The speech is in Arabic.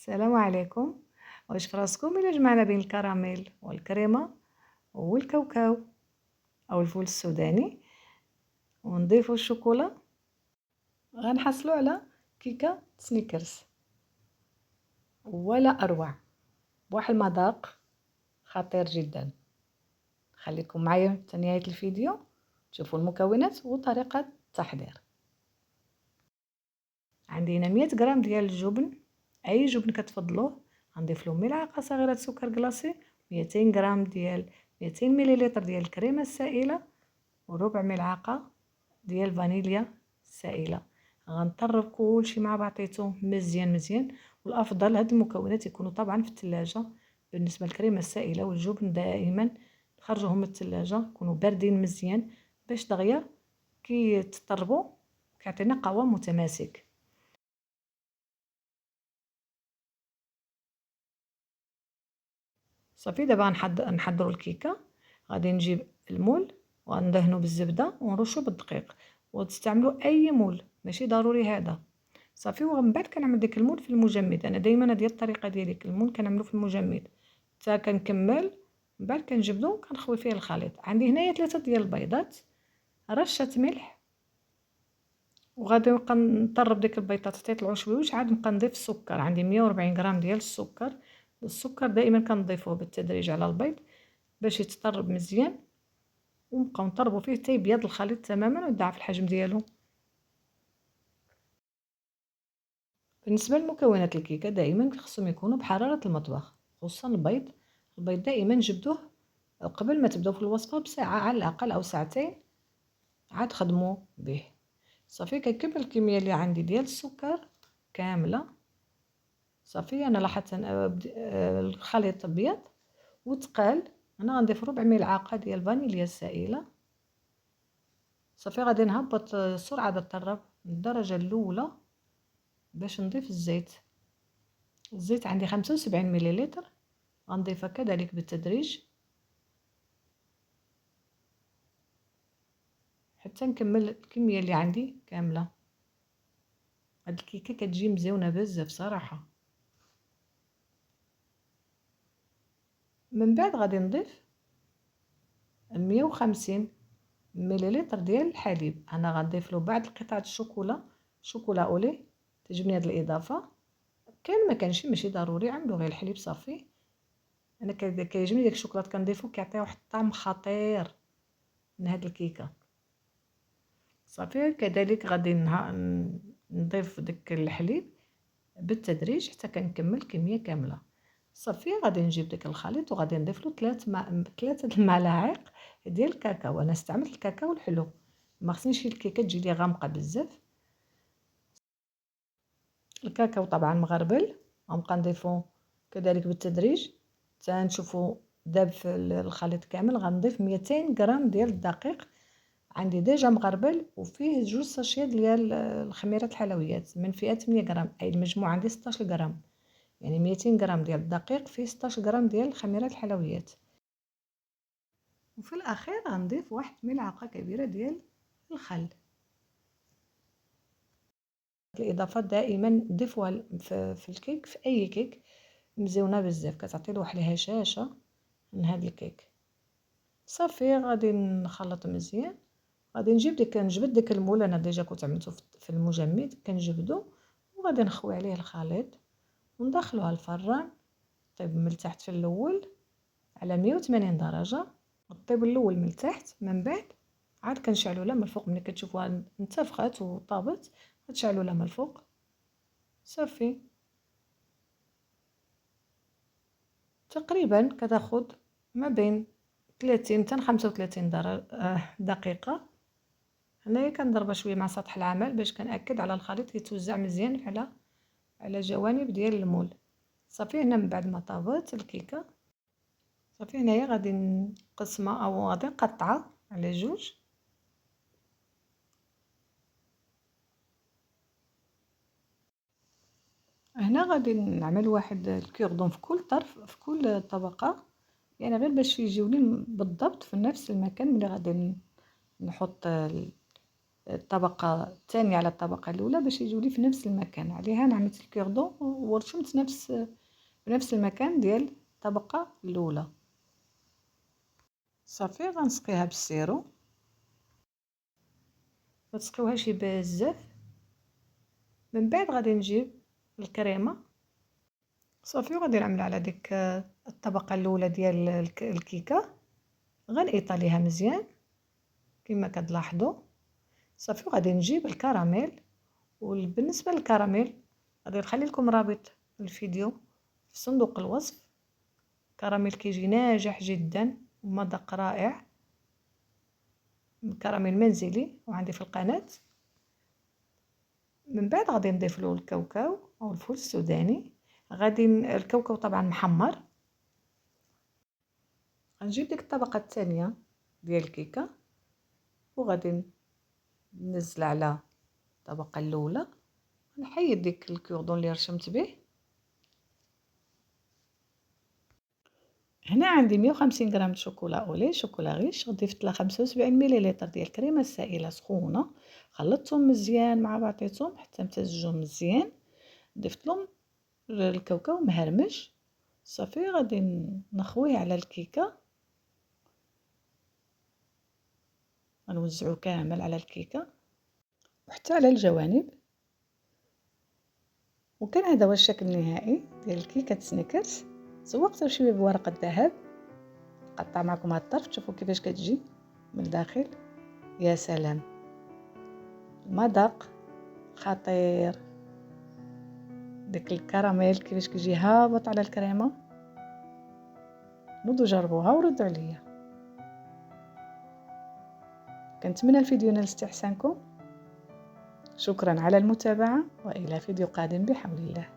السلام عليكم. واش فراسكم الا جمعنا بين الكراميل والكريمه والكاوكاو او الفول السوداني ونضيفوا الشوكولا، غنحصلوا على كيكه سنيكرز ولا اروع، بواحد المذاق خطير جدا. خليكم معايا حتى نهايه الفيديو تشوفوا المكونات وطريقه التحضير. عندي هنا 100 غرام ديال الجبن، اي جبن كتفضلوه. غنضيف له ملعقه صغيره سكر كلاصي، 200 غرام ديال 200 مليلتر ديال الكريمه السائله، وربع ملعقه ديال فانيليا سائله. غنطرب كلشي مع بعضياتو مزيان مزيان، والافضل هاد المكونات يكونوا طبعا في الثلاجه. بالنسبه للكريمه السائله والجبن دائما نخرجوهم من الثلاجه يكونوا باردين مزيان باش دغيا كي تطربوا كيعطينا قوام متماسك. صافي دابا نحضروا الكيكه. غادي نجيب المول وندهنوا بالزبده ونرشوا بالدقيق، وتستعملوا اي مول ماشي ضروري هذا. صافي ومن بعد كنعمل ديك المول في المجمد. انا دائما هذه الطريقه ديالي، المول كنعملو في المجمد حتى كنكمل، من بعد كنجبدو كنخوي فيه الخليط. عندي هنايا 3 ديال البيضات، رشه ملح، وغادي نبقى نطرب ديك البيضات حتى يطلعوا شويوش. عاد نبقى نضيف السكر، عندي 140 غرام ديال السكر. السكر دائما كنضيفوه بالتدريج على البيض باش يتطرب مزيان، ونبقاو نطربوا فيه حتى يبيض الخليط تماما ويضاعف الحجم ديالو. بالنسبه لمكونات الكيكه دائما خصهم يكونوا بحراره المطبخ، خصوصا البيض. البيض دائما جبدوه قبل ما تبداو في الوصفه بساعه على الاقل او ساعتين، عاد خدموا به. صافي كنكب الكميه اللي عندي ديال السكر كامله. صافي انا لاحظت ان الخليط ابيض وتقال. انا غنضيف ربع ملعقه ديال الفانيليا السائله. صافي غادي نهبط سرعه الطراب الدرجه الاولى باش نضيف الزيت. الزيت عندي 75 مليلتر، غنضيفها كذلك بالتدريج حتى نكمل الكميه اللي عندي كامله. هاد الكيكه كتجي مزيونه بزاف صراحه. من بعد غادي نضيف 150 مليلتر ديال الحليب. انا غنضيف له بعض قطع الشوكولا، شوكولا اولي تعجبني هاد الاضافه. كان ما كانش ماشي ضروري، عملوا غير الحليب صافي. انا كيعجبني داك الشوكولات كنضيفو كيعطي واحد الطعم خطير من هاد الكيكه. صافي كذلك غادي نضيف داك الحليب بالتدريج حتى كنكمل كميه كامله. صافي غادي نجيب داك الخليط وغادي نضيف له 3 الملاعق ديال الكاكاو. انا استعملت الكاكاو الحلو، ما خصنيش الكيكه تجي لي غامقه بزاف. الكاكاو طبعا مغربل، غنبقى نضيفو كذلك بالتدريج حتى نشوفو داب في الخليط كامل. غنضيف 200 غرام ديال الدقيق، عندي ديجا مغربل، وفيه 2 ساشيه ديال الخميرات الحلويات من فئه 100 غرام، اي المجموع عندي 16 غرام. يعني 200 غرام ديال الدقيق فيه 16 غرام ديال الخميرات الحلويات. وفي الاخير غنضيف واحد ملعقه كبيره ديال الخل. الاضافات دائما نضيفوها في الكيك، في اي كيك مزيونه بزاف كتعطي له واحد الهشاشه من هذا الكيك. صافي غادي نخلط مزيان. غادي نجبد داك المول، انا ديجا كنت عملته في المجمد كنجبدو، وغادي نخوي عليه الخليط وندخلوها الفران طيب من التحت في الاول على 180 درجه. الطيب الاول من التحت، من بعد عاد كنشعلوا لها من الفوق. ملي كتشوفوها انتفخات وطابت كتشعلوا لها من الفوق. صافي تقريبا كتاخد ما بين 30 حتى 35 دقيقه. هنايا كنضربها شويه مع سطح العمل باش كنأكد على الخليط يتوزع مزيان على جوانب ديال المول. صافي هنا من بعد ما طابت الكيكه، صافي هنايا غادي نقسمها او غادي نقطعها على جوج. هنا غادي نعمل واحد الكوردون في كل طرف في كل طبقه، يعني غير باش يجيوني بالضبط في نفس المكان. ملي غادي نحط الطبقة الثانية على الطبقة الأولى باش يجوا لي في نفس المكان. عليها عملت الكوردون ورشمت بنفس المكان ديال الطبقة الأولى. صافي غنسقيها بالسيرو، متسقيوهاش بزاف. من بعد غادي نجيب الكريمة صافي، وغادي نعمل على ديك الطبقة الأولى ديال الكيكة، غنقيط عليها مزيان كما كتلاحظوا. صافي وغادي نجيب الكراميل، وبالنسبة للكراميل غادي نخلي لكم رابط الفيديو في صندوق الوصف. كراميل كيجي ناجح جدا ومذاق رائع، كراميل منزلي وعندي في القناة. من بعد غادي نضيف له الكاوكاو او الفول السوداني. غادي الكاوكاو طبعا محمر. غنجيب ديك الطبقة الثانية ديال الكيكة وغادي ننزل على الطبقة الأولى، نحيد ديك الكوردون اللي رشمت به. هنا عندي 150 غرام شوكولا اولي شوكولا غيش، ضفت لها 75 مليلتر ديال الكريمه السائله سخونه، خلطتهم مزيان مع بعضياتهم حتى امتزجوا مزيان. ضفت لهم الكاوكاو مهرمش. صافي غادي نخويه على الكيكه، غنوزعو كامل على الكيكه وحتى على الجوانب. وكان هذا هو الشكل النهائي ديال الكيكه سنيكرز. زوقتها شويه بورق الذهب. قطع معكم هاد الطرف تشوفوا كيفاش كتجي من الداخل. يا سلام، مذاق خطير. ديك الكراميل كيفاش كيجي هابط على الكريمه. نوضوا جربوها وردوا عليا. كنتمنى الفيديو ينال استحسانكم. شكرا على المتابعه، والى فيديو قادم بحول الله.